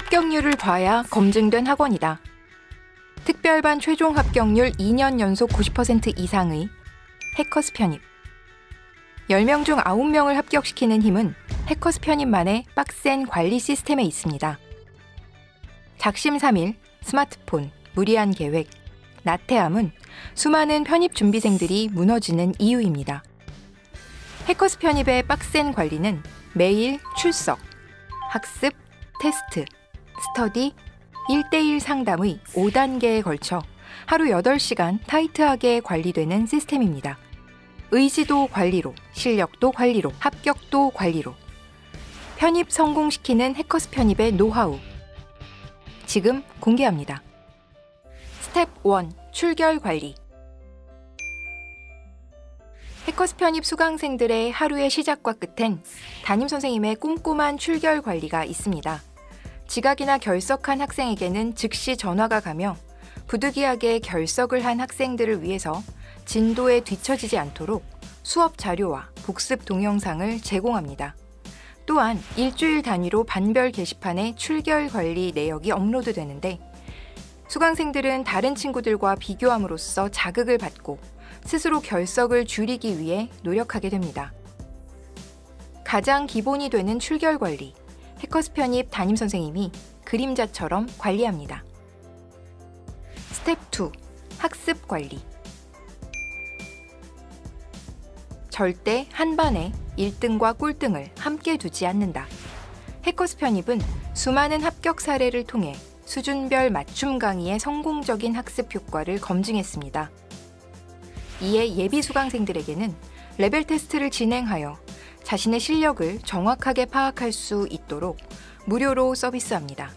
합격률을 봐야 검증된 학원이다. 특별반 최종 합격률 2년 연속 90% 이상의 해커스 편입. 10명 중 9명을 합격시키는 힘은 해커스 편입만의 빡센 관리 시스템에 있습니다. 작심삼일, 스마트폰, 무리한 계획, 나태함은 수많은 편입 준비생들이 무너지는 이유입니다. 해커스 편입의 빡센 관리는 매일 출석, 학습, 테스트, 스터디, 1대1 상담의 5단계에 걸쳐 하루 8시간 타이트하게 관리되는 시스템입니다. 의지도 관리로, 실력도 관리로, 합격도 관리로. 편입 성공시키는 해커스 편입의 노하우. 지금 공개합니다. 스텝 1. 출결 관리. 해커스 편입 수강생들의 하루의 시작과 끝엔 담임선생님의 꼼꼼한 출결 관리가 있습니다. 지각이나 결석한 학생에게는 즉시 전화가 가며 부득이하게 결석을 한 학생들을 위해서 진도에 뒤처지지 않도록 수업 자료와 복습 동영상을 제공합니다. 또한 일주일 단위로 반별 게시판에 출결 관리 내역이 업로드되는데 수강생들은 다른 친구들과 비교함으로써 자극을 받고 스스로 결석을 줄이기 위해 노력하게 됩니다. 가장 기본이 되는 출결 관리. 해커스 편입 담임선생님이 그림자처럼 관리합니다. 스텝 2. 학습 관리. 절대 한 반에 1등과 꼴등을 함께 두지 않는다. 해커스 편입은 수많은 합격 사례를 통해 수준별 맞춤 강의의 성공적인 학습 효과를 검증했습니다. 이에 예비 수강생들에게는 레벨 테스트를 진행하여 자신의 실력을 정확하게 파악할 수 있도록 무료로 서비스합니다.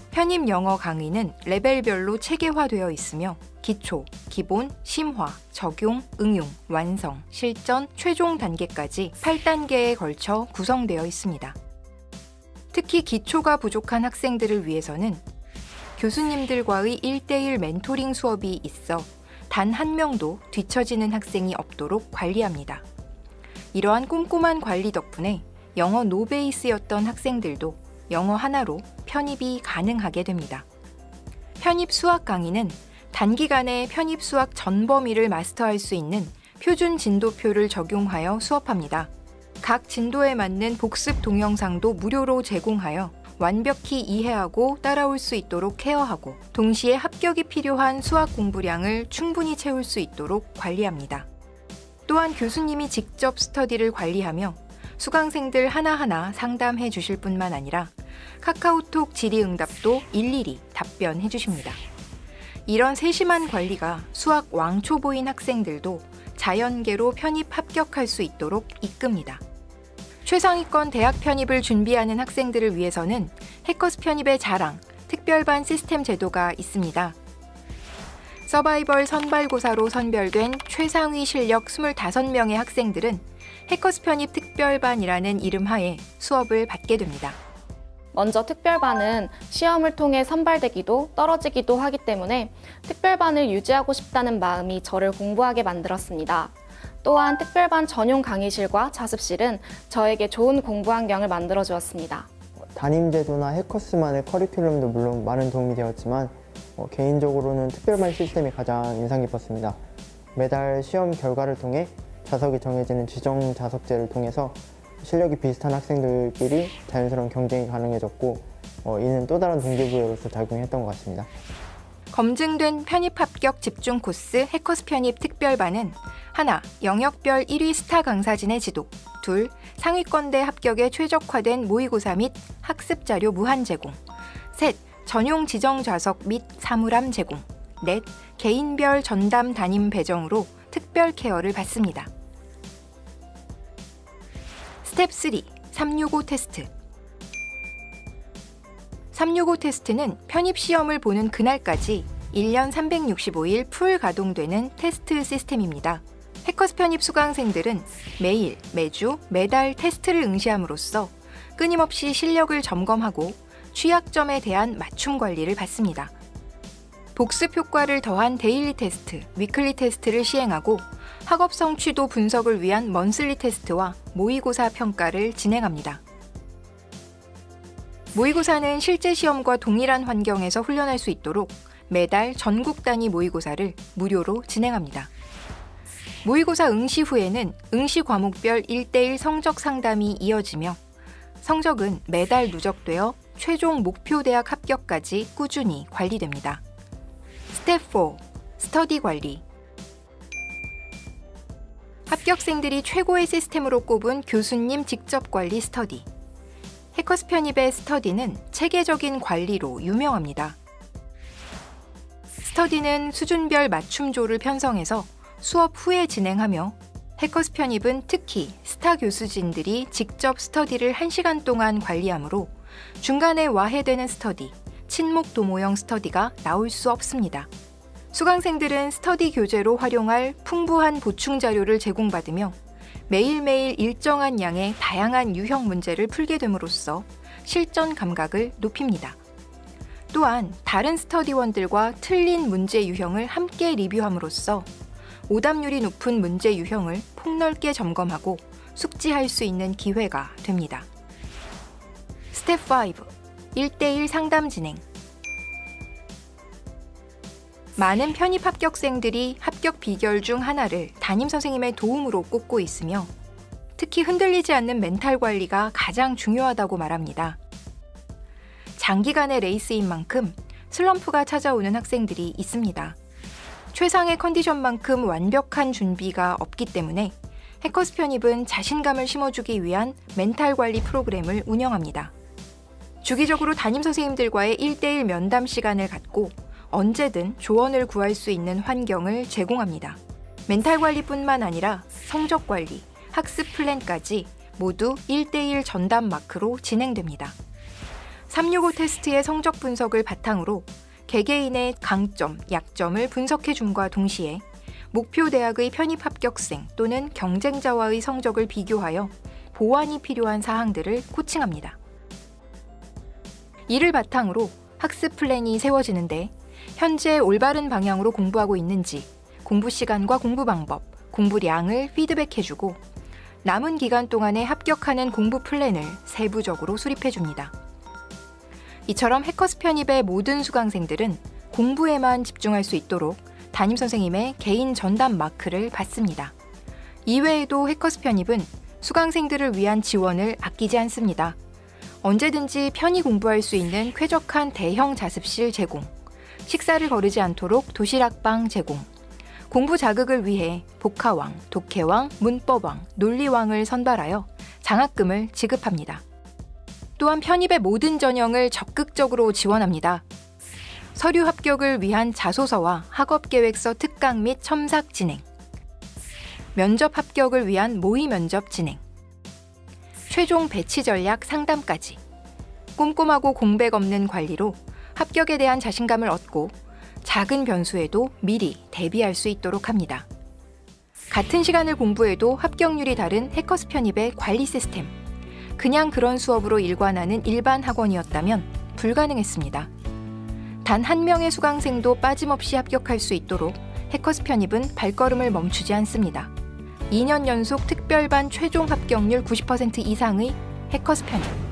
편입 영어 강의는 레벨별로 체계화되어 있으며 기초, 기본, 심화, 적용, 응용, 완성, 실전, 최종 단계까지 8단계에 걸쳐 구성되어 있습니다. 특히 기초가 부족한 학생들을 위해서는 교수님들과의 1대1 멘토링 수업이 있어 단 한 명도 뒤처지는 학생이 없도록 관리합니다. 이러한 꼼꼼한 관리 덕분에 영어 노베이스였던 학생들도 영어 하나로 편입이 가능하게 됩니다. 편입 수학 강의는 단기간에 편입 수학 전 범위를 마스터할 수 있는 표준 진도표를 적용하여 수업합니다. 각 진도에 맞는 복습 동영상도 무료로 제공하여 완벽히 이해하고 따라올 수 있도록 케어하고 동시에 합격이 필요한 수학 공부량을 충분히 채울 수 있도록 관리합니다. 또한 교수님이 직접 스터디를 관리하며 수강생들 하나하나 상담해 주실 뿐만 아니라 카카오톡 질의응답도 일일이 답변해 주십니다. 이런 세심한 관리가 수학 왕초보인 학생들도 자연계로 편입 합격할 수 있도록 이끕니다. 최상위권 대학 편입을 준비하는 학생들을 위해서는 해커스 편입의 자랑, 특별반 시스템 제도가 있습니다. 서바이벌 선발고사로 선별된 최상위 실력 25명의 학생들은 해커스 편입 특별반이라는 이름 하에 수업을 받게 됩니다. 먼저 특별반은 시험을 통해 선발되기도 떨어지기도 하기 때문에 특별반을 유지하고 싶다는 마음이 저를 공부하게 만들었습니다. 또한 특별반 전용 강의실과 자습실은 저에게 좋은 공부 환경을 만들어 주었습니다. 담임제도나 해커스만의 커리큘럼도 물론 많은 도움이 되었지만 개인적으로는 특별반 시스템이 가장 인상 깊었습니다. 매달 시험 결과를 통해 자석이 정해지는 지정 자석제를 통해서 실력이 비슷한 학생들끼리 자연스러운 경쟁이 가능해졌고 이는 또 다른 동기부여로서 작용했던 것 같습니다. 검증된 편입 합격 집중 코스 해커스 편입 특별반은 하나, 영역별 1위 스타 강사진의 지도 2, 상위권대 합격에 최적화된 모의고사 및 학습 자료 무한 제공 3, 전용 지정 좌석 및 사물함 제공 4, 개인별 전담 담임 배정으로 특별 케어를 받습니다. 스텝 3. 365 테스트. 365 테스트는 편입시험을 보는 그날까지 1년 365일 풀 가동되는 테스트 시스템입니다. 해커스 편입 수강생들은 매일, 매주, 매달 테스트를 응시함으로써 끊임없이 실력을 점검하고 취약점에 대한 맞춤 관리를 받습니다. 복습 효과를 더한 데일리 테스트, 위클리 테스트를 시행하고 학업 성취도 분석을 위한 먼슬리 테스트와 모의고사 평가를 진행합니다. 모의고사는 실제 시험과 동일한 환경에서 훈련할 수 있도록 매달 전국 단위 모의고사를 무료로 진행합니다. 모의고사 응시 후에는 응시 과목별 1:1 성적 상담이 이어지며 성적은 매달 누적되어 최종 목표 대학 합격까지 꾸준히 관리됩니다. 스텝 4. 스터디 관리. 합격생들이 최고의 시스템으로 꼽은 교수님 직접 관리 스터디. 해커스 편입의 스터디는 체계적인 관리로 유명합니다. 스터디는 수준별 맞춤조를 편성해서 수업 후에 진행하며 해커스 편입은 특히 스타 교수진들이 직접 스터디를 1시간 동안 관리하므로 중간에 와해되는 스터디, 친목 도모형 스터디가 나올 수 없습니다. 수강생들은 스터디 교재로 활용할 풍부한 보충 자료를 제공받으며 매일매일 일정한 양의 다양한 유형 문제를 풀게 됨으로써 실전 감각을 높입니다. 또한 다른 스터디원들과 틀린 문제 유형을 함께 리뷰함으로써 오답률이 높은 문제 유형을 폭넓게 점검하고 숙지할 수 있는 기회가 됩니다. 스텝 5. 1:1 상담 진행. 많은 편입 합격생들이 합격 비결 중 하나를 담임선생님의 도움으로 꼽고 있으며 특히 흔들리지 않는 멘탈 관리가 가장 중요하다고 말합니다. 장기간의 레이스인 만큼 슬럼프가 찾아오는 학생들이 있습니다. 최상의 컨디션만큼 완벽한 준비가 없기 때문에 해커스 편입은 자신감을 심어주기 위한 멘탈 관리 프로그램을 운영합니다. 주기적으로 담임선생님들과의 1:1 면담 시간을 갖고 언제든 조언을 구할 수 있는 환경을 제공합니다. 멘탈 관리뿐만 아니라 성적 관리, 학습 플랜까지 모두 1:1 전담 마크로 진행됩니다. 365 테스트의 성적 분석을 바탕으로 개개인의 강점, 약점을 분석해줌과 동시에 목표 대학의 편입 합격생 또는 경쟁자와의 성적을 비교하여 보완이 필요한 사항들을 코칭합니다. 이를 바탕으로 학습 플랜이 세워지는데 현재 올바른 방향으로 공부하고 있는지 공부 시간과 공부 방법, 공부량을 피드백해주고 남은 기간 동안에 합격하는 공부 플랜을 세부적으로 수립해줍니다. 이처럼 해커스 편입의 모든 수강생들은 공부에만 집중할 수 있도록 담임선생님의 개인 전담 마크를 받습니다. 이외에도 해커스 편입은 수강생들을 위한 지원을 아끼지 않습니다. 언제든지 편히 공부할 수 있는 쾌적한 대형 자습실 제공, 식사를 거르지 않도록 도시락방 제공, 공부 자극을 위해 복화왕, 독해왕, 문법왕, 논리왕을 선발하여 장학금을 지급합니다. 또한 편입의 모든 전형을 적극적으로 지원합니다. 서류 합격을 위한 자소서와 학업계획서 특강 및 첨삭 진행, 면접 합격을 위한 모의 면접 진행, 최종 배치 전략 상담까지 꼼꼼하고 공백 없는 관리로 합격에 대한 자신감을 얻고 작은 변수에도 미리 대비할 수 있도록 합니다. 같은 시간을 공부해도 합격률이 다른 해커스 편입의 관리 시스템. 그냥 그런 수업으로 일관하는 일반 학원이었다면 불가능했습니다. 단 한 명의 수강생도 빠짐없이 합격할 수 있도록 해커스 편입은 발걸음을 멈추지 않습니다. 2년 연속 특별반 최종 합격률 90% 이상의 해커스 편입.